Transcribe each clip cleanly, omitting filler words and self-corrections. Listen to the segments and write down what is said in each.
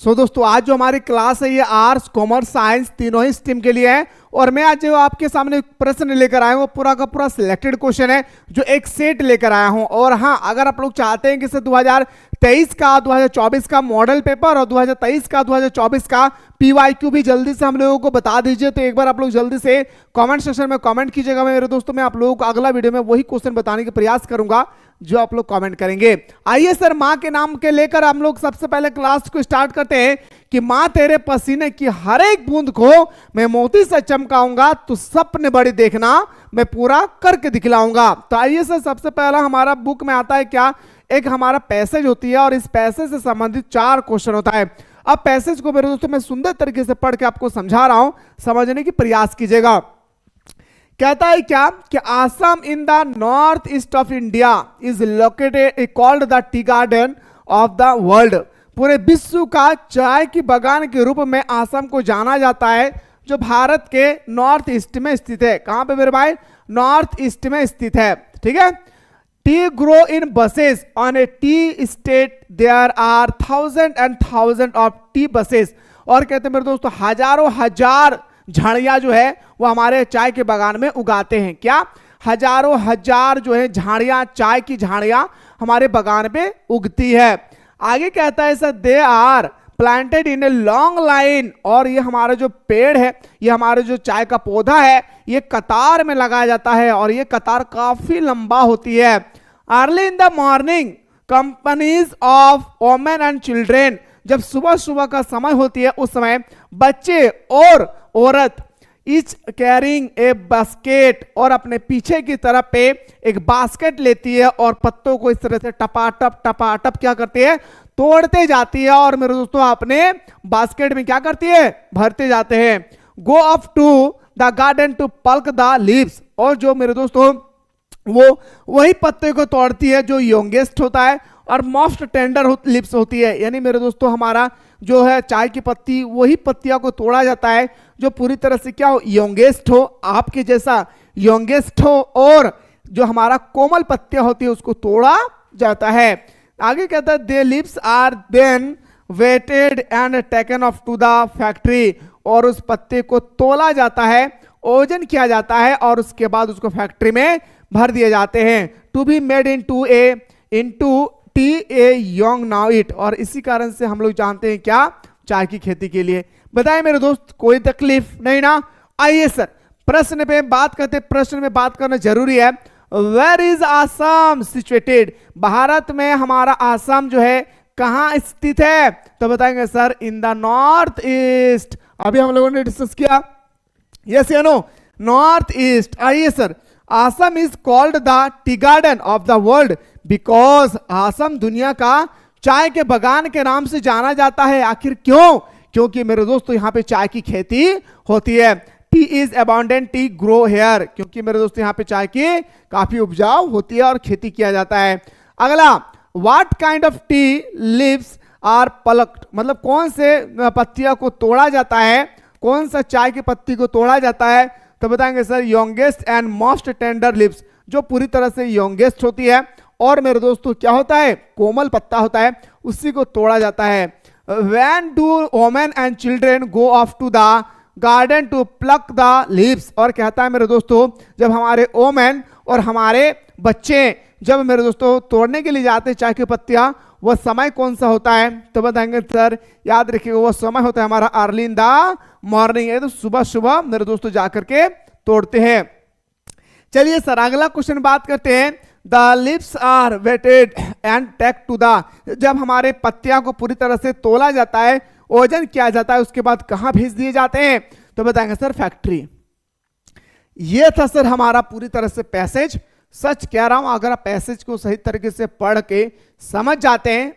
दोस्तों आज जो हमारी क्लास है ये आर्ट्स कॉमर्स साइंस तीनों ही स्ट्रीम के लिए है और मैं आज जो आपके सामने प्रश्न लेकर आया हूँ पूरा का पूरा सिलेक्टेड क्वेश्चन है जो एक सेट लेकर आया हूँ। और हाँ, अगर आप लोग चाहते हैं कि इसे 2023 का 2024 का मॉडल पेपर और 2023 का 2024 का PYQ भी जल्दी से हम लोगों को बता दीजिए, तो एक बार आप लोग जल्दी से कमेंट सेक्शन में कमेंट कीजिएगा मेरे दोस्तों। मैं आप लोगों को अगला वीडियो में वही क्वेश्चन बताने का प्रयास करूंगा जो आप लोग कमेंट करेंगे। आइए सर, माँ के नाम के लेकर हम लोग सबसे पहले क्लास को स्टार्ट करते हैं कि माँ तेरे पसीने की हर एक बूंद को मैं मोती से चमकाऊंगा, तो सपने बड़ी देखना मैं पूरा करके दिखलाऊंगा। तो आइए सर, सबसे पहला हमारा बुक में आता है क्या, एक हमारा पैसेज होती है और इस पैसेज से संबंधित 4 क्वेश्चन होता है। अब पैसेज को मेरे दोस्तों मैं सुंदर तरीके से पढ़ के आपको समझा रहा हूं, समझने की प्रयास कीजिएगा। कहता है क्या कि Assam in the north east of India is located called the tea garden of the world. पूरे विश्व का चाय की बागान के रूप में आसाम को जाना जाता है, जो भारत के नॉर्थ ईस्ट में स्थित है। कहां पे मेरे भाई? नॉर्थ ईस्ट में स्थित है, ठीक है। Tea grow in bushes on a tea estate, there are thousand and thousand of tea bushes. और कहते हैं मेरे दोस्तों हजारों हजार झाड़ियां जो है वो हमारे चाय के बागान में उगाते हैं। क्या? हजारों हजार जो है झाड़ियां, चाय की झाड़ियां हमारे बागान पे उगती है। आगे कहता है sir they are planted in a long line, और ये हमारा जो पेड़ है, ये हमारे जो चाय का पौधा है, ये कतार में लगाया जाता है और ये कतार काफी लंबा होती है। Early in the morning companies of women and children, जब सुबह सुबह का समय होती है उस समय बच्चे और औरत ईच कैरिंग ए बास्केट, और अपने पीछे की तरफ पे एक बास्केट लेती है और पत्तों को इस तरह से टपाटप क्या करती है, तोड़ते जाती है और मेरे दोस्तों अपने बास्केट में क्या करती है, भरते जाते हैं। Go up to the garden to pluck the leaves, और जो मेरे दोस्तों वो वही पत्ते को तोड़ती है जो यंगेस्ट होता है और मोस्ट टेंडर लिप्स होती है। यानी मेरे दोस्तों हमारा जो है चाय की पत्ती, वही पत्तियों को तोड़ा जाता है जो पूरी तरह से क्या हो, यंगेस्ट हो, आपके जैसा यंगेस्ट हो, और जो हमारा कोमल पत्तियां होती है उसको तोड़ा जाता है। आगे कहता है the leaves are then weighted and taken off to the factory, और उस पत्ते को तोला जाता है, ओजन किया जाता है और उसके बाद उसको फैक्ट्री में भर दिए जाते हैं। To be made into tea a young now it, और इसी कारण से हम लोग जानते हैं क्या, चाय की खेती के लिए। बताएं मेरे दोस्त, कोई तकलीफ नहीं ना? आइए सर प्रश्न पे बात करते, प्रश्न में बात करना जरूरी है। वेयर इज आसाम सिचुएटेड, भारत में हमारा आसाम जो है कहां स्थित है? तो बताएंगे sir in the north east. अभी हम लोगों ने डिस्कस किया, यस या नो, नॉर्थ ईस्ट। आइए sir, Assam is called the tea garden of the world because, Assam दुनिया का चाय के बागान के नाम से जाना जाता है। आखिर क्यों? क्योंकि मेरे दोस्तों यहाँ पे चाय की खेती होती है। Tea is abundant tea grow here, क्योंकि मेरे दोस्तों यहाँ पे चाय की काफी उपजाऊ होती है और खेती किया जाता है। अगला, what kind of tea leaves are plucked, मतलब कौन से पत्तियों को तोड़ा जाता है, कौन सा चाय की पत्ती को तोड़ा जाता है? तो बताएंगे sir youngest and most tender lips, जो पूरी तरह से यंगेस्ट होती है और मेरे दोस्तों क्या होता है, कोमल पत्ता होता है, उसी को तोड़ा जाता है। When do women and children go off to the garden to pluck the leaves, और कहता है मेरे दोस्तों जब हमारे वोमेन और हमारे बच्चे जब मेरे दोस्तों तोड़ने के लिए जाते हैं चाय की पत्तियां, वह समय कौन सा होता है? तो बताएंगे सर, याद रखिएगा वो समय होता है हमारा अर्ली इन द मॉर्निंग, है तो सुबह सुबह मेरे दोस्तों जाकर के तोड़ते हैं। चलिए सर अगला क्वेश्चन बात करते हैं। The leaves are weighted and take to the, जब हमारे पत्तियां को पूरी तरह से तोला जाता है, ओजन किया जाता है, उसके बाद कहां भेज दिए जाते हैं? तो बताएंगे सर फैक्ट्री। ये था सर हमारा पूरी तरह से पैसेज। सच कह रहा हूं, अगर आप पैसेज को सही तरीके से पढ़ के समझ जाते हैं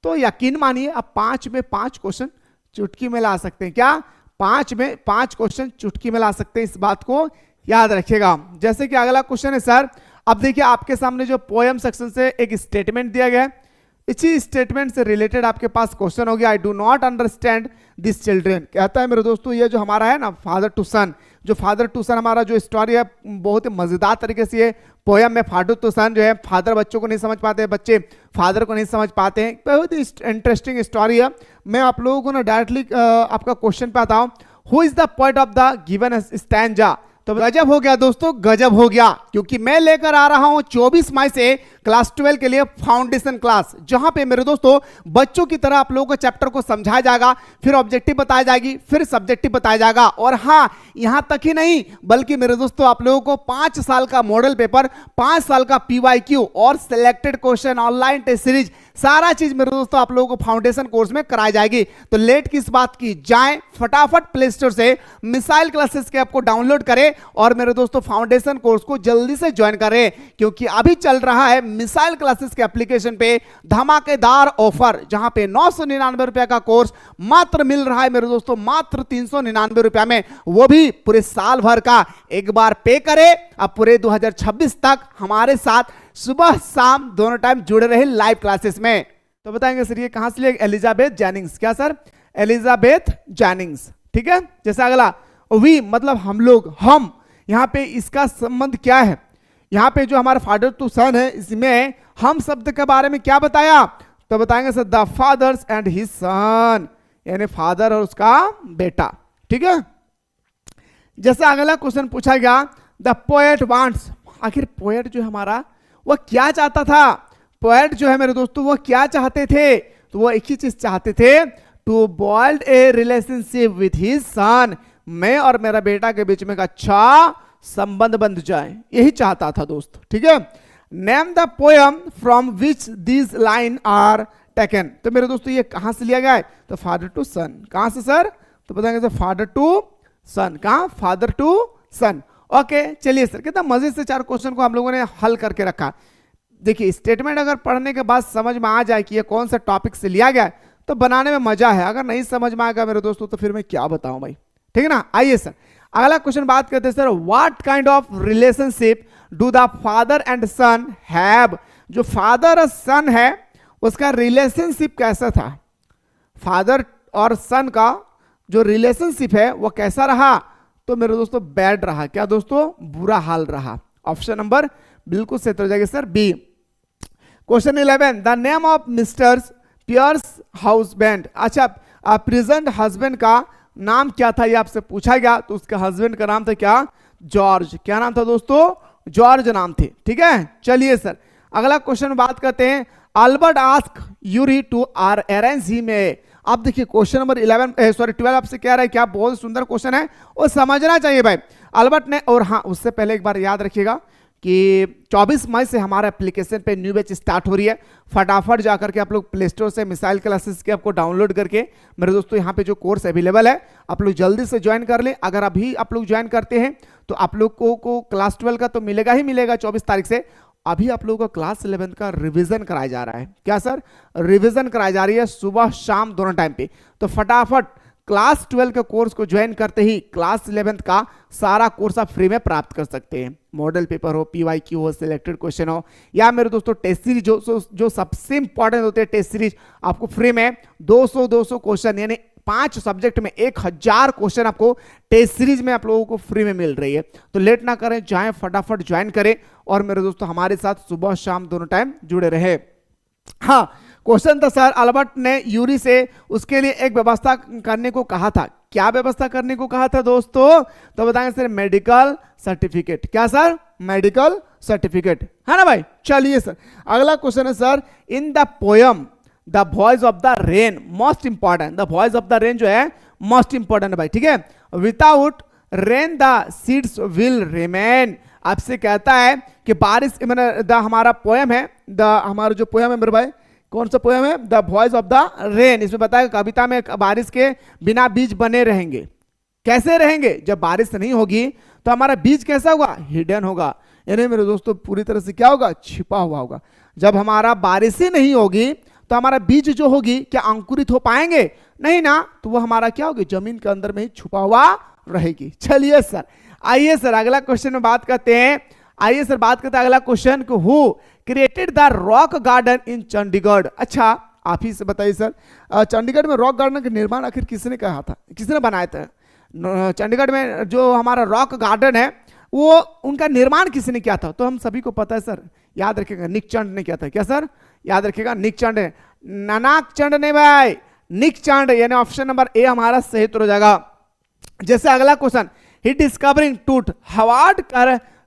तो यकीन मानिए आप 5 में 5 क्वेश्चन चुटकी में ला सकते हैं। क्या? 5 में 5 क्वेश्चन चुटकी में ला सकते हैं, इस बात को याद रखिएगा। जैसे कि अगला क्वेश्चन है सर, अब देखिए आपके सामने जो पोएम सेक्शन से एक स्टेटमेंट दिया गया है, इसी स्टेटमेंट से रिलेटेड आपके पास क्वेश्चन हो गया। I do not understand this children, कहता है मेरे दोस्तों ये जो हमारा है ना फादर टू सन, जो फादर टू सन हमारा जो स्टोरी है बहुत ही मजेदार तरीके से ये पोयम में फादर टू सन जो है, फादर बच्चों को नहीं समझ पाते, बच्चे फादर को नहीं समझ पाते हैं, बहुत ही इंटरेस्टिंग स्टोरी है। मैं आप लोगों को ना डायरेक्टली आपका क्वेश्चन पे आता हूँ, who is the poet of the given stanza. तो गजब हो गया दोस्तों, गजब हो गया, क्योंकि मैं लेकर आ रहा हूं 24 मई से क्लास 12 के लिए फाउंडेशन क्लास, जहां पे मेरे दोस्तों बच्चों की तरह आप लोगों को चैप्टर को समझाया जाएगा, फिर ऑब्जेक्टिव बताया जाएगी, फिर सब्जेक्टिव बताया जाएगा, और हाँ यहां तक ही नहीं बल्कि मेरे दोस्तों आप लोगों को 5 साल का मॉडल पेपर, 5 साल का PYQ और selected question, online test series, सारा चीज मेरे दोस्तों आप लोगों को फाउंडेशन कोर्स में कराई जाएगी। तो लेट किस बात की, जाएं फटाफट प्ले स्टोर से मिसाइल क्लासेस के ऐप को डाउनलोड करें और मेरे दोस्तों फाउंडेशन कोर्स को जल्दी से ज्वाइन करें, क्योंकि अभी चल रहा है मिसाइल क्लासेस के एप्लीकेशन पे धमाकेदार ऑफर, जहां पे 999 रुपए का कोर्स मात्र मिल रहा है मेरे दोस्तों मात्र 399 रुपए में, वो भी पूरे साल भर का। एक बार पे करें, अब पूरे 2026 तक हमारे साथ सुबह शाम दोनों टाइम जुड़े रहे लाइव क्लासेस में। तो बताएंगे सर ये कहां से लिए, एलिजाबेथ जेनिंग्स, क्या सर, एलिजाबेथ जेनिंग्स, ठीक है। जैसे अगला वी मतलब हम लोग, हम, यहां पे इसका संबंध क्या है, यहां पे जो हमारा फादर टू सन है इसमें हम शब्द के बारे में क्या बताया, तो बताएंगे sir the fathers and his son, यानी फादर और उसका बेटा, ठीक है। जैसे अगला क्वेश्चन पूछा गया द पोएट वांट्स, आखिर पोएट जो हमारा वह क्या चाहता था, पोएट जो है मेरे दोस्तों वो क्या चाहते थे, तो वो एक ही चीज चाहते थे, to build a relationship with his son, मैं और मेरा बेटा के बीच में एक अच्छा संबंध बन जाए, यही चाहता था दोस्त, ठीक है। Name the poem from which these line are taken, तो मेरे दोस्तों ये कहां से लिया गया है, तो फादर टू सन, कहां से सर, तो बताएंगे सर फादर टू सन, कहां, फादर टू सन। ओके चलिए सर, कितना मजे से 4 क्वेश्चन को हम लोगों ने हल करके रखा। देखिए स्टेटमेंट अगर पढ़ने के बाद समझ में आ जाए कि ये कौन सा टॉपिक से लिया गया है तो बनाने में मजा है, अगर नहीं समझ में आएगा मेरे दोस्तों तो फिर मैं क्या बताऊं भाई, ठीक है ना। आइए सर अगला क्वेश्चन बात करते हैं sir, what kind of relationship do the father and son have, जो फादर और सन है उसका रिलेशनशिप कैसा था, फादर और सन का जो रिलेशनशिप है वो कैसा रहा, तो मेरे दोस्तों बैड रहा, क्या दोस्तों, बुरा हाल रहा। ऑप्शन नंबर बिल्कुल सही हो जाएगा sir B. Question 11 the name of mister Pierce husband, अच्छा प्रेजेंट हस्बैंड का नाम क्या था ये आपसे पूछा गया, तो उसके हस्बैंड का नाम था क्या, जॉर्ज, क्या नाम था दोस्तों, जॉर्ज नाम थे, ठीक है। चलिए सर अगला क्वेश्चन बात करते हैं, Albert ask Yuri to arrange him a, अब देखिए क्वेश्चन नंबर 12 आपसे कह रहा है, क्या बहुत सुंदर क्वेश्चन है वो समझना चाहिए भाई। अल्बर्ट ने, और हाँ उससे पहले एक बार याद रखिएगा कि 24 मई से हमारा एप्लीकेशन पे न्यू बैच स्टार्ट हो रही है, फटाफट जाकर के आप लोग प्ले स्टोर से मिसाइल क्लासेस के आपको डाउनलोड करके मेरे दोस्तों यहाँ पे जो कोर्स अवेलेबल है आप लोग जल्दी से ज्वाइन कर लें। अगर अभी आप लोग ज्वाइन करते हैं तो आप लोग को क्लास 12 का तो मिलेगा ही मिलेगा 24 तारीख से, अभी आप लोगों का क्लास 11 का रिवीजन कराया जा रहा है, क्या सर, रिवीजन कराई जा रही है सुबह शाम दोनों टाइम पे, तो फटाफट क्लास 12 के कोर्स को ज्वाइन करते ही क्लास 11 का सारा कोर्स आप फ्री में प्राप्त कर सकते हैं। मॉडल पेपर हो, PYQ हो, सिलेक्टेड क्वेश्चन हो, या मेरे दोस्तों टेस्ट सीरीज जो सबसे इंपॉर्टेंट होते हैं टेस्ट सीरीज आपको फ्री में 200 क्वेश्चन यानी 5 सब्जेक्ट में 1000 क्वेश्चन आपको टेस्ट सीरीज में आप लोगों को फ्री में मिल रही है। तो लेट ना करें, जाएं फटाफट ज्वाइन करें और मेरे दोस्तों हमारे साथ सुबह शाम दोनों टाइम जुड़े रहे। हाँ क्वेश्चन था सर, अल्बर्ट ने यूरी से उसके लिए एक व्यवस्था करने को कहा था, क्या व्यवस्था करने को कहा था दोस्तों, तो बताएंगे सर मेडिकल सर्टिफिकेट, क्या सर, मेडिकल सर्टिफिकेट, है ना भाई। चलिए सर अगला क्वेश्चन है sir, in the poem the voice of the rain, most important, the voice of the rain जो है मोस्ट इंपॉर्टेंट है भाई, ठीक है। Without rain the seeds will remain, आपसे कहता है कि बारिश, मैंने द हमारा पोयम है, द हमारा जो पोयम है मेरे भाई, कौन सा पोयम है, the voice of the rain, इसमें बताया कविता में बारिश के बिना बीज बने रहेंगे, कैसे रहेंगे, जब बारिश नहीं होगी तो हमारा बीज कैसा होगा, हिडन होगा, यानी मेरे दोस्तों पूरी तरह से क्या होगा, छिपा हुआ होगा। जब हमारा बारिश ही नहीं होगी तो हमारा बीज जो होगी क्या अंकुरित हो पाएंगे, नहीं ना, तो वो हमारा क्या होगी, जमीन के अंदर में ही छुपा हुआ रहेगी। चलिए सर आइए सर अगला क्वेश्चन में बात करते हैं, आइए सर बात करते हैं अगला क्वेश्चन को, who created the rock garden इन चंडीगढ़, अच्छा आप ही से बताइए सर, चंडीगढ़ में रॉक गार्डन का निर्माण आखिर किसने कहा था, किसने बनाया था, चंडीगढ़ में जो हमारा रॉक गार्डन है वो उनका निर्माण किसने किया था? तो हम सभी को पता है सर, याद रखिएगा निक चंद ने किया था। क्या सर? याद रखिएगा निक चंद है, नानाक चंद नहीं भाई, निक चंद, यानी ऑप्शन नंबर ए हमारा सही उत्तर हो जाएगा। जैसे अगला क्वेश्चन, ही डिस्कवरिंग टूट हार्वर्ड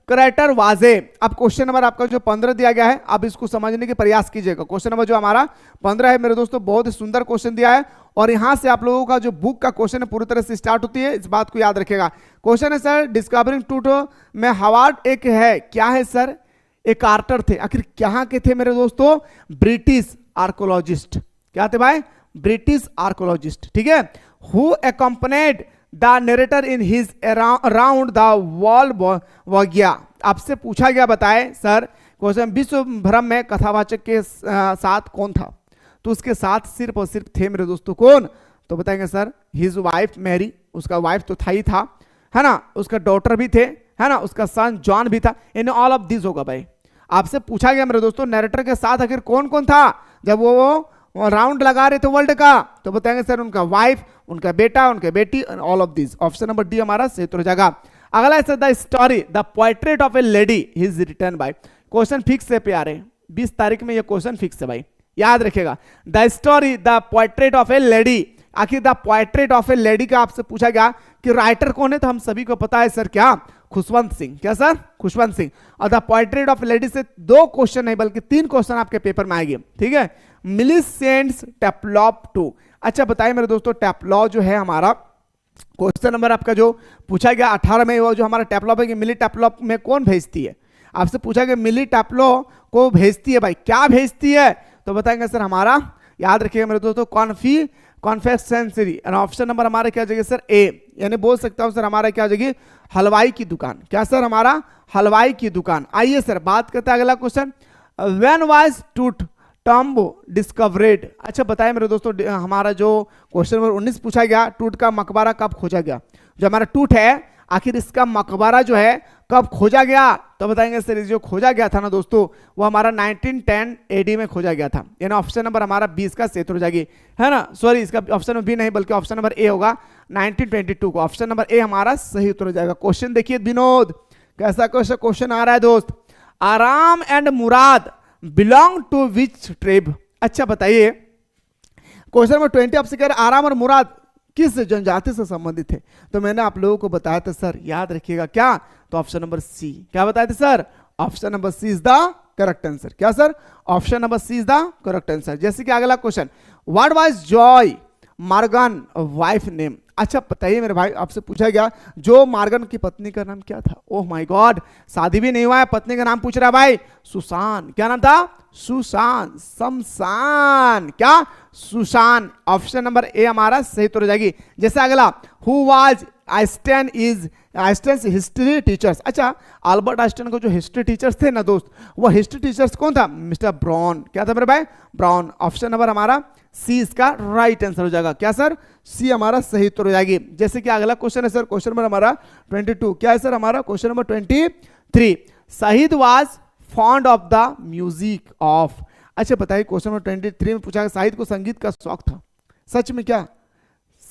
करेक्टर वाजे। अब क्वेश्चन नंबर आपका जो 15 दिया गया है, अब इसको समझने के प्रयास कीजिएगा। क्वेश्चन नंबर जो हमारा 15 है मेरे दोस्तों, बहुत ही सुंदर क्वेश्चन दिया है और यहां से आप लोगों का जो बुक का क्वेश्चन है पूरी तरह से स्टार्ट होती है, इस बात को याद रखिएगा। क्वेश्चन है सर, डिस्कवरिंग टूट में हार्वर्ड एक है, क्या है सर? एक कार्टर थे। आखिर कहां के थे मेरे दोस्तों? British archaeologist. क्या थे भाई? ब्रिटिश आर्कोलॉजिस्ट, ठीक है। Who accompanied the narrator in his around the world voyage. आपसे पूछा गया, बताए सर क्वेश्चन, विश्व भ्रम में कथावाचक के साथ कौन था? तो उसके साथ सिर्फ और सिर्फ थे मेरे दोस्तों, कौन? तो बताएंगे सर हिज वाइफ मैरी, उसका वाइफ तो था ही था, है ना, उसका डॉटर भी थे, है ना, उसका सन जॉन भी था। इन ऑल ऑफ दिस होगा भाई। आपसे पूछा गया मेरे दोस्तों नरेटर के साथ आखिर कौन कौन था जब वो राउंड लगा रहे थे वर्ल्ड का? तो बताएंगे सर उनका वाइफ, उनका बेटा, उनके बेटी, all of this. Option number D हमारा सही उत्तर हो जाएगा। अगला है the story the portrait of a lady is written by. Question fix है प्यारे, 20 तारीख में ये क्वेश्चन फिक्स है भाई, याद रखिएगा। The story the portrait of a lady, आखिर the portrait of a lady का आपसे पूछा गया कि राइटर कौन है? तो हम सभी को पता है सर, क्या? खुशवंत सिंह। क्या सर? खुशवंत सिंह। और द पोर्ट्रेट ऑफ लेडी से 2 क्वेश्चन नहीं बल्कि 3 क्वेश्चन आपके पेपर में आएंगे, ठीक है। मिलिसेंट्स टेप्लॉप 2। अच्छा बताइए मेरे दोस्तों, टेप्लॉ जो है हमारा क्वेश्चन नंबर आपका जो पूछा गया 18 में, वो जो हमारा टेप्लॉप है कि मिली टेप्लॉप में कौन भेजती है? आपसे पूछा गया मिली टेप्लॉ को भेजती है भाई, क्या भेजती है? तो बताएंगे सर हमारा, याद रखिएगा मेरे दोस्तों, कॉन्फेक्शनरी। ऑप्शन नंबर हमारा क्या हो जाएगा सर? ए, यानी बोल सकता हूं सर हमारा क्या हो जाएगी? हलवाई की दुकान। क्या सर? हमारा हलवाई की दुकान। आइए सर बात करते हैं अगला क्वेश्चन, व्हेन वाज टूट टम्ब डिस्कवरेड। अच्छा बताइए मेरे दोस्तों, हमारा जो क्वेश्चन नंबर 19 पूछा गया, टूट का मकबरा कब खोजा गया? जो हमारा टूट है, आखिर इसका मकबरा जो है कब खोजा गया? तो बताएंगे सर जो खोजा गया था ना दोस्तों, वो हमारा 1910 एडी में खोजा गया था। यानी ऑप्शन नंबर हमारा 20 का सही उत्तर हो जाएगी, है ना। सॉरी, इसका ऑप्शन नंबर बी नहीं बल्कि ऑप्शन नंबर ए होगा, 1922 को। ऑप्शन नंबर ए हमारा सही उत्तर हो जाएगा। क्वेश्चन देखिए विनोद, कैसा क्वेश्चन आ रहा है दोस्त। Aram and Mourad belong to which tribe? अच्छा बताइए, क्वेश्चन नंबर 20 आपसे कह रहे आराम और मुराद किस जनजाति से संबंधित है? तो मैंने आप लोगों को बताया था सर, याद रखिएगा क्या? तो ऑप्शन नंबर सी। क्या बताए थे sir? Option number C is the correct answer. क्या sir? Option number C is the correct answer. जैसे कि अगला question, what was Joy Morgan wife name? अच्छा बताइए मेरे भाई, आपसे पूछा गया जो मॉर्गन की पत्नी का नाम क्या था? ओह माय गॉड, शादी भी नहीं हुआ है, पत्नी का नाम पूछ रहा है भाई, सुसान। क्या नाम था? सुसान, शमशान। क्या? सुसान। ऑप्शन नंबर ए हमारा सही उत्तर हो जाएगी। जैसे अगला, who was Einstein history teachers? अच्छा, अल्बर्ट आइंस्टाइन को जो हिस्ट्री टीचर्स थे ना दोस्त, वो हिस्ट्री टीचर्स कौन था? Mister brown. क्या था मेरे भाई? ब्राउन। ऑप्शन नंबर हमारा सी इसका राइट आंसर हो जाएगा। क्या सर? सी हमारा सही उत्तर हो जाएगी। जैसे कि अगला क्वेश्चन है सर, क्वेश्चन नंबर हमारा 22। क्या है सर हमारा? क्वेश्चन नंबर 23, शहीद was fond of the music of. अच्छा बताइए, क्वेश्चन नंबर 23 में पूछा, शाहिद को संगीत का शौक था? सच में क्या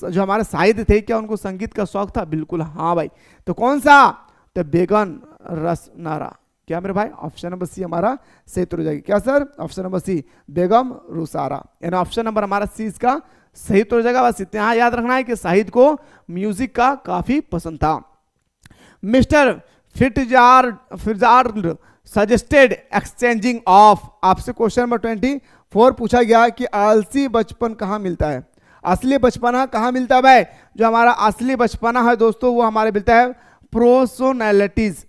जो हमारे शाहिद थे, क्या उनको संगीत का शौक था? बिल्कुल हाँ भाई। तो कौन सा? तो बेगन रसनारा। क्या मेरे भाई? ऑप्शन नंबर सी हमारा सही उत्तर हो जाएगी। क्या सर? ऑप्शन नंबर सी, बेगम रुसारा। यानी ऑप्शन नंबर हमारा सी इसका सही उत्तर हो जाएगा। बस इतना याद रखना है कि शाहिद को म्यूजिक का काफी पसंद था। Mister Fitzgerald suggested exchanging of. आपसे क्वेश्चन नंबर 24 पूछा गया कि आलसी बचपन कहाँ मिलता है? असली बचपना कहाँ मिलता है भाई? जो हमारा असली बचपना है दोस्तों, वो हमारे मिलता है पर्सनैलिटीज।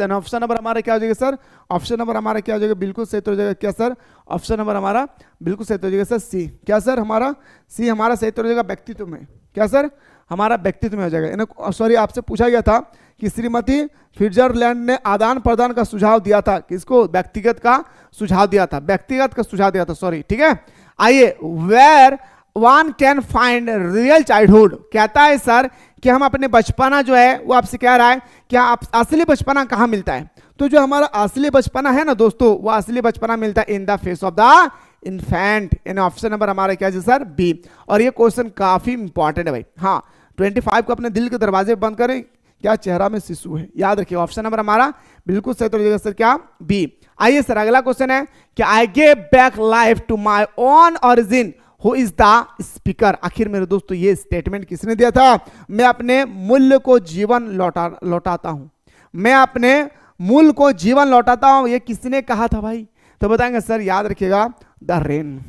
एंड ऑप्शन नंबर हमारा क्या हो जाएगा सर? ऑप्शन नंबर हमारा क्या हो जाएगा? बिल्कुल सही हो जाएगा। क्या सर? ऑप्शन नंबर हमारा बिल्कुल सही हो जाएगा सर, सी। क्या सर? हमारा सी हमारा सही हो जाएगा, व्यक्तित्व में। क्या सर? हमारा व्यक्तित्व में हो जाएगा। सॉरी, आपसे पूछा गया था कि श्रीमती फिट्जरलैंड ने आदान प्रदान का सुझाव दिया था, किसको? व्यक्तिगत का सुझाव दिया था, व्यक्तिगत का सुझाव दिया था, सॉरी, ठीक है। आइए, where one can find real childhood. कहता है सर कि हम अपने बचपना जो है, वो आपसे कह रहा है क्या आप असली बचपना कहाँ मिलता है? तो जो हमारा असली बचपना है ना दोस्तों, वो असली बचपना मिलता है in the face of the infant. In option number हमारा क्या है सर? बी। और ये क्वेश्चन काफी इंपॉर्टेंट है भाई। हाँ, 25 को अपने दिल के दरवाजे बंद करें, क्या चेहरा में शिशु है? याद रखिए ऑप्शन नंबर हमारा बिल्कुल सही तो हो जाएगा सर क्या? बी। आइए सर अगला क्वेश्चन है कि I gave back life to my own origin, who is the speaker? आखिर मेरे दोस्तों ये स्टेटमेंट किसने दिया था? मैं अपने मूल्य को जीवन लौटाता हूं, मैं अपने मूल को जीवन लौटाता हूं, ये किसने कहा था भाई? तो बताएंगे सर, याद रखिएगा द रेन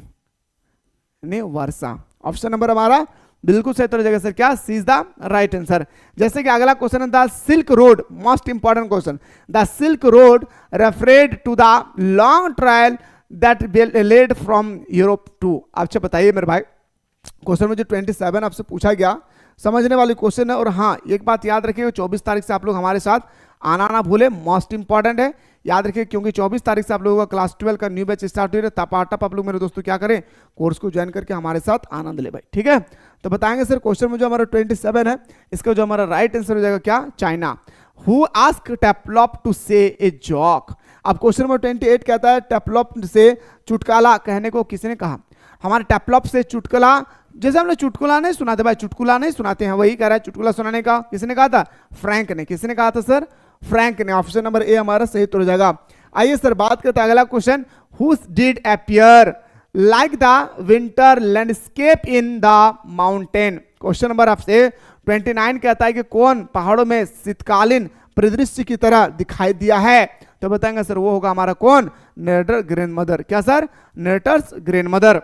ने वर्षा। ऑप्शन नंबर हमारा बिल्कुल सही तो हो जाएगा सर क्या? C is the right answer. जैसे कि अगला क्वेश्चन है the silk road, most important question, the silk road referred to the long trial that led from Europe to. आपसे बताइए मेरे भाई, क्वेश्चन मुझे 27 आपसे पूछा गया, समझने वाली क्वेश्चन है। और हाँ एक बात याद रखिएगा, 24 तारीख से आप लोग हमारे साथ आना ना भूले, मोस्ट इंपॉर्टेंट है, याद रखिए, क्योंकि 24 तारीख से आप लोगों का क्लास 12 का न्यू बैच स्टार्ट हो रहा है। टपाटप आप लोग मेरे दोस्तों क्या करें, कोर्स को ज्वाइन करके हमारे साथ आनंद ले भाई, ठीक है। तो बताएंगे सर क्वेश्चन में जो हमारा 27 है, इसका जो हमारा राइट आंसर हो जाएगा क्या? चाइना। हु आस्क टेपलॉप टू से ए जॉक? अब क्वेश्चन नंबर 28 कहता है टेपलॉप से चुटकुला कहने को किसने कहा? हमारे टेपलॉप से चुटकुला, जैसे हम लोग चुटकुला नहीं सुनाते भाई, चुटकुला नहीं सुनाते हैं, वही कह रहा है चुटकुला सुनाने का किसने कहा था? फ्रैंक ने। किसने कहा था सर? फ्रैंक ने। ऑप्शन नंबर ए हमारा सही तो हो जाएगा। आइए सर बात करते हैं अगला question, who did appear like the winter landscape in the mountain? Question number आपसे 29 कहता है कि कौन पहाड़ों में शीतकालीन परिदृश्य की तरह दिखाई दिया है? तो बताएंगे सर वो होगा हमारा कौन? Narrator grandmother. क्या सर? Narrator's grandmother.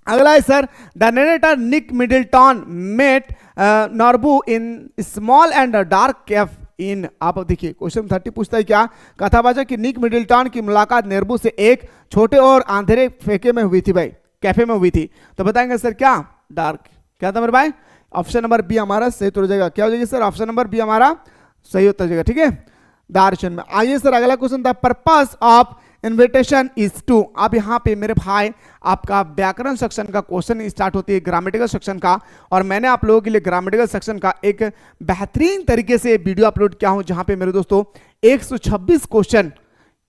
अगला है sir the narrator Nick Middleton met Norbu in small and dark cafe in. आप देखिए क्वेश्चन 30 पूछता है क्या? कथावाचक कि निक मिडिलटन की मुलाकात नेर्बू से एक छोटे और अंधेरे फेंके में हुई थी भाई, कैफे में हुई थी। तो बताएंगे सर क्या? डार्क। क्या था मेरे भाई? ऑप्शन नंबर बी हमारा सही तो हो जाएगा। क्या हो जाएगा सर? ऑप्शन नंबर बी हमारा सही होता जाएगा, ठीक है, दार्शन में। आइए सर अगला question, the purpose of invitation is to. अब यहाँ पे मेरे भाई आपका व्याकरण सेक्शन का क्वेश्चन स्टार्ट होती है, ग्रामेटिकल सेक्शन का, और मैंने आप लोगों के लिए ग्रामेटिकल सेक्शन का एक बेहतरीन तरीके से वीडियो अपलोड किया हूं, जहां पे मेरे दोस्तों 126 क्वेश्चन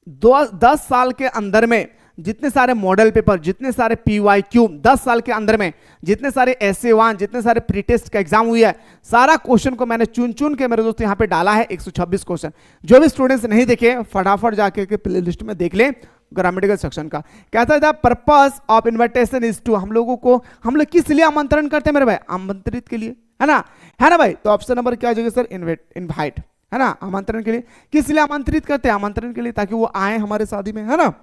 10 साल के अंदर में, जितने सारे मॉडल पेपर, जितने सारे PYQ 10 साल के अंदर में, जितने सारे essay 1, जितने सारे प्री टेस्ट का एग्जाम हुई है, सारा क्वेश्चन को मैंने चुन चुन के मेरे दोस्तों यहाँ पे डाला है। 126 क्वेश्चन। जो भी स्टूडेंट्स नहीं देखे फटाफट जाके के प्ले लिस्ट में देख ले ग्रामेटिकल सेक्शन का। कहता है purpose of invitation is to, हम लोगों को, हम लोग किस लिए आमंत्रण करते हैं मेरे भाई? आमंत्रित के लिए, है ना भाई? तो ऑप्शन नंबर क्या हो जाएगा सर? इनवाइट, है ना, आमंत्रण के लिए। किस लिए आमंत्रित करते हैं? आमंत्रण के लिए, ताकि वो आए हमारे शादी में, है ना।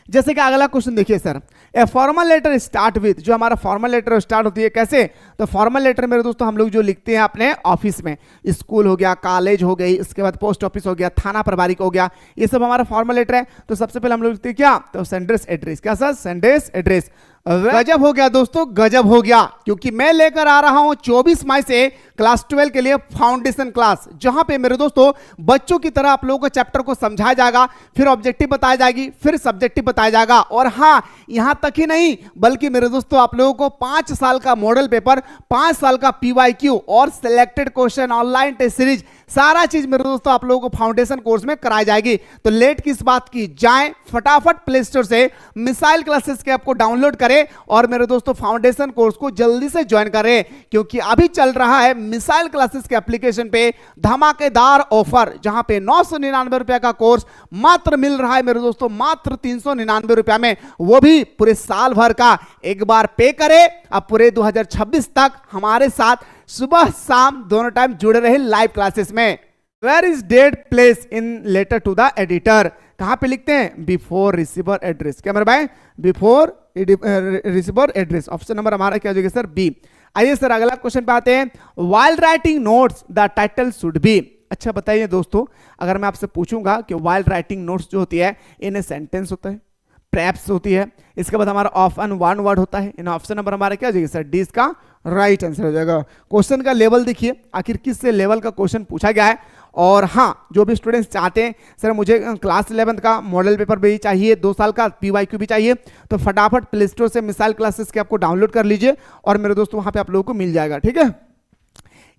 जैसे कि अगला क्वेश्चन देखिए sir, a formal letter start with, जो हमारा फॉर्मल लेटर स्टार्ट होती है कैसे? तो फॉर्मल लेटर मेरे दोस्तों हम लोग जो लिखते हैं अपने ऑफिस में, स्कूल हो गया, कॉलेज हो गई, इसके बाद पोस्ट ऑफिस हो गया, थाना प्रभारी हो गया, ये सब हमारा फॉर्मल लेटर है। तो सबसे पहले हम लोग लिखते हैं क्या? तो सेंडेस एड्रेस। क्या सर? सेंडेस एड्रेस। गजब हो गया दोस्तों, गजब हो गया, क्योंकि मैं लेकर आ रहा हूं 24 मई से क्लास 12 के लिए फाउंडेशन क्लास, जहां पे मेरे दोस्तों बच्चों की तरह आप लोगों को चैप्टर को समझाया जाएगा, फिर ऑब्जेक्टिव बताया जाएगी, फिर सब्जेक्टिव बताया जाएगा, और हां यहां तक ही नहीं, बल्कि मेरे दोस्तों आप लोगों को 5 साल का मॉडल पेपर, 5 साल का PYQ और selected question, online test series, सारा चीज मेरे दोस्तों आप लोगों को फाउंडेशन कोर्स में कराई जाएगी। तो लेट किस बात की, जाएं फटाफट प्ले स्टोर से मिसाइल क्लासेस के ऐप को डाउनलोड करें और मेरे दोस्तों फाउंडेशन कोर्स को जल्दी से ज्वाइन करें, क्योंकि अभी चल रहा है मिसाइल क्लासेस के एप्लीकेशन पे धमाकेदार ऑफर, जहां पे 999 रुपए का कोर्स मात्र मिल रहा है मेरे दोस्तों, मात्र 399 रुपए में, वो भी पूरे साल भर का। एक बार पे करें, अब पूरे 2026 तक हमारे साथ सुबह शाम दोनों टाइम जुड़े रहे लाइव क्लासेस में। Where is date place in letter to the editor? कहां पे लिखते हैं? Before receiver address. क्या मेरे भाई? Before receiver address. Option number हमारा क्या हो जाएगा सर? बी। आइए सर अगला क्वेश्चन पे आते हैं, while writing notes the title should be. अच्छा बताइए दोस्तों, अगर मैं आपसे पूछूंगा कि वाइल राइटिंग नोट्स जो होती है, इन्हें सेंटेंस होता है, प्रैप्स होती है, इसके बाद हमारा ऑफ एंड वन वर्ड होता है, इन ऑप्शन नंबर हमारा क्या हो जाएगा सर? डी इसका राइट आंसर हो जाएगा। क्वेश्चन का लेवल देखिए, आखिर किस से लेवल का क्वेश्चन पूछा गया है। और हाँ, जो भी स्टूडेंट्स चाहते हैं सर मुझे क्लास 11 का मॉडल पेपर भी चाहिए, 2 साल का PYQ भी चाहिए, तो फटाफट प्ले स्टोर से मिसाइल क्लासेस के आपको डाउनलोड कर लीजिए, और मेरे दोस्तों वहां पे आप लोगों को मिल जाएगा, ठीक है।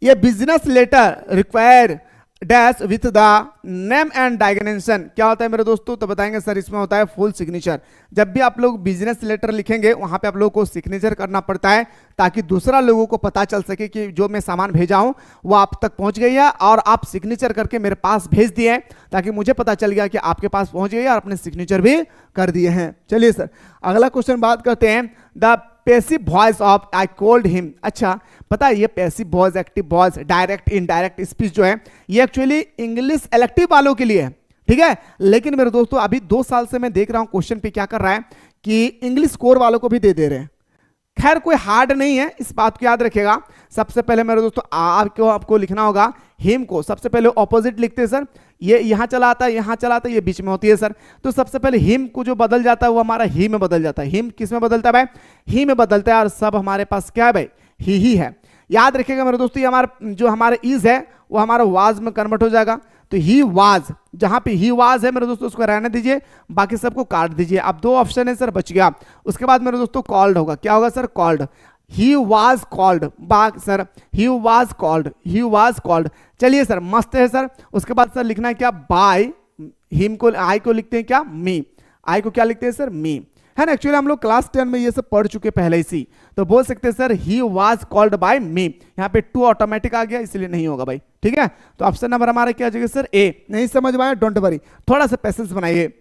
ये business letter require dash with the name and designation. क्या होता है मेरे दोस्तों? तो बताएंगे सर इसमें होता है फुल सिग्नेचर। जब भी आप लोग बिजनेस लेटर लिखेंगे वहां पे आप लोगों को सिग्नेचर करना पड़ता है ताकि दूसरा लोगों को पता चल सके कि जो मैं सामान भेजा हूं वो आप तक पहुंच गई है और आप सिग्नेचर करके मेरे पास भेज दिए हैं, ताकि मुझे पता चल गया कि आपके पास पहुंच गई है और अपने सिग्नेचर भी कर दिए हैं। चलिए सर अगला क्वेश्चन बात करते हैं। The passive voice of I called him. अच्छा पता है ये passive voice, active voice, direct indirect speech जो है ये एक्चुअली इंग्लिश इलेक्टिव वालों के लिए है, ठीक है। लेकिन मेरे दोस्तों अभी 2 साल से मैं देख रहा हूं क्वेश्चन पे क्या कर रहा है कि इंग्लिश कोर वालों को भी दे रहे हैं। खैर कोई हार्ड नहीं है, इस बात को याद रखिएगा। सबसे पहले मेरे दोस्तों आपको लिखना होगा हिम को सबसे पहले ऑपोजिट लिखते हैं सर, ये यहां चला आता है, यहां चला आता है, ये बीच में होती है सर। तो सबसे पहले हिम को जो बदल जाता है वो हमारा ही में बदल जाता है। हिम किस में बदलता है भाई? ही में बदलता है। और सब हमारे पास क्या है भाई? ही है। याद रखिएगा मेरे दोस्तों, ये हमारा जो हमारा इज है वो हमारा वाज में कन्वर्ट हो जाएगा। तो ही वाज, जहां पे ही वाज है मेरे दोस्तों उसको रहने दीजिए, बाकी सबको काट दीजिए। अब 2 ऑप्शन है सर बच गया। उसके बाद मेरे दोस्तों कॉल्ड होगा। क्या होगा sir? Called. He was called, Bagh sir he was called, he was called. चलिए सर मस्त है सर। उसके बाद सर लिखना है क्या? बाय हिम को, आई को लिखते हैं क्या? मी। आई को क्या लिखते हैं सर? मी, है ना। एक्चुअली हम लोग क्लास 10 में ये सब पढ़ चुके पहले ही सी, तो बोल सकते हैं sir he was called by me. यहाँ पे 2 ऑटोमेटिक आ गया इसलिए नहीं होगा भाई, ठीक है। तो ऑप्शन नंबर हमारा क्या आ जाएगा सर? ए। नहीं समझ में आया? डोंट वरी, थोड़ा सा पेशेंस बनाइए।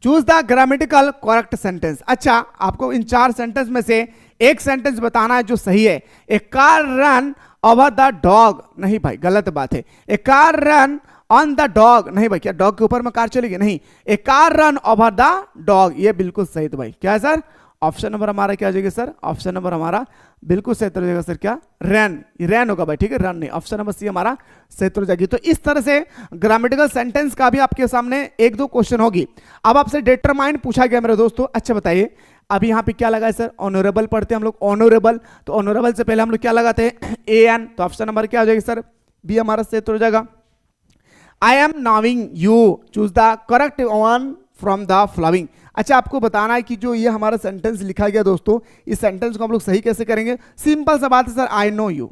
Choose the grammatical correct sentence. अच्छा आपको इन 4 सेंटेंस में से एक सेंटेंस बताना है जो सही है। A car run over the dog, नहीं भाई गलत बात है। A car run on the dog, नहीं भाई क्या डॉग के ऊपर में कार चलेगी? नहीं। A car run over the dog, ये बिल्कुल सही। तो भाई क्या है सर? ऑप्शन नंबर हमारा क्या आ जाएगा सर? ऑप्शन नंबर हमारा बिल्कुल सही हो जाएगा सर। क्या? रैन, रैन होगा भाई, ठीक है, रन नहीं। ऑप्शन नंबर सी हमारा सही हो जाएगी। तो इस तरह से ग्रामेटिकल सेंटेंस का भी आपके सामने 1-2 क्वेश्चन होगी। अब आपसे डिटरमाइन पूछा गया मेरे दोस्तों। अच्छा बताइए अभी यहाँ पे क्या लगा है सर? ऑनरेबल पढ़ते हैं हम लोग, ऑनरेबल। तो ऑनरेबल से पहले हम लोग क्या लगाते हैं? A an. तो ऑप्शन नंबर क्या आ जाएगा सर? बी हमारा सही हो जाएगा। I am knowing you, choose the correct one from the following. अच्छा आपको बताना है कि जो ये हमारा सेंटेंस लिखा गया दोस्तों, इस सेंटेंस को हम लोग सही कैसे करेंगे? सिंपल सा बात है सर, आई नो यू,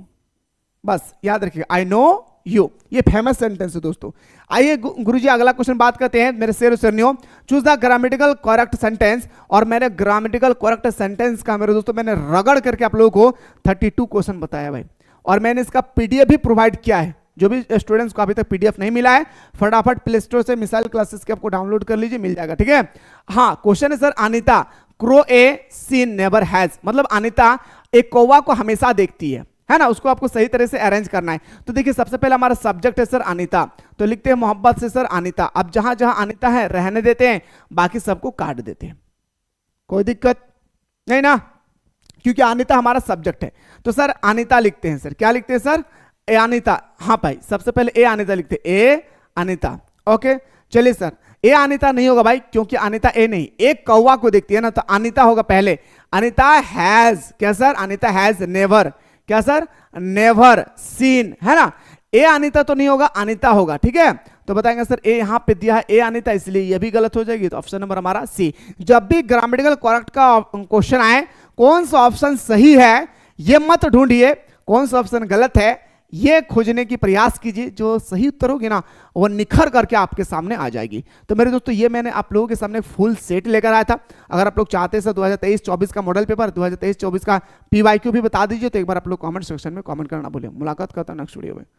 बस याद रखिएगा आई नो यू, ये फेमस सेंटेंस है दोस्तों। आइए गुरुजी अगला क्वेश्चन बात करते हैं मेरे शेर शेरनियों। Choose the grammatical correct sentence. और मैंने ग्रामेटिकल करेक्ट सेंटेंस का मेरे दोस्तों मैंने रगड़ करके आप लोगों को 32 क्वेश्चन बताया भाई, और मैंने इसका पीडीएफ भी प्रोवाइड किया है। जो भी स्टूडेंट्स को अभी तक पीडीएफ नहीं मिला है फटाफट प्ले स्टोर से मिसाइल क्लासेस के आपको डाउनलोड कर लीजिए, मिल जाएगा, ठीक है। हाँ क्वेश्चन है sir, Anita crow a sea never has, मतलब अनीता एक कौवा को हमेशा देखती है ना। उसको आपको सही तरह से अरेंज करना है। तो देखिए सबसे पहले हमारा सब्जेक्ट है सर अनीता, तो लिखते हैं मोहब्बत से सर अनीता। अब जहां जहां अनीता है रहने देते हैं, बाकी सबको काट देते हैं, कोई दिक्कत नहीं ना, क्योंकि अनीता हमारा सब्जेक्ट है। तो सर अनीता लिखते हैं सर, क्या लिखते हैं सर? ए अनीता। हाँ भाई सबसे पहले ए अनीता लिखते हैं, ए अनीता। ओके चलिए सर ए अनीता नहीं होगा भाई, क्योंकि अनीता ए नहीं, एक कौवा को देखती है ना, तो अनीता होगा पहले। अनीता हैज, क्या सर? अनीता हैज नेवर, क्या सर? नेवर सीन, है ना। ए अनीता तो नहीं होगा, अनीता होगा, ठीक है। तो बताएंगे सर ए यहां पे दिया है ए अनीता, इसलिए ये भी गलत हो जाएगी। तो ऑप्शन नंबर हमारा सी। जब भी ग्रामेटिकल करेक्ट का क्वेश्चन आए, कौन सा ऑप्शन सही है ये मत ढूंढिए, कौन सा ऑप्शन गलत है ये खोजने की प्रयास कीजिए। जो सही उत्तर होगी ना वो निखर करके आपके सामने आ जाएगी। तो मेरे दोस्तों ये मैंने आप लोगों के सामने फुल सेट लेकर आया था। अगर आप लोग चाहते हैं सर 2023-24 का मॉडल पेपर, 2023-24 का पीवाईक्यू भी बता दीजिए, तो एक बार आप लोग कमेंट सेक्शन में कमेंट करना भूलिए। मुलाकात करता हूं नेक्स्ट वीडियो में।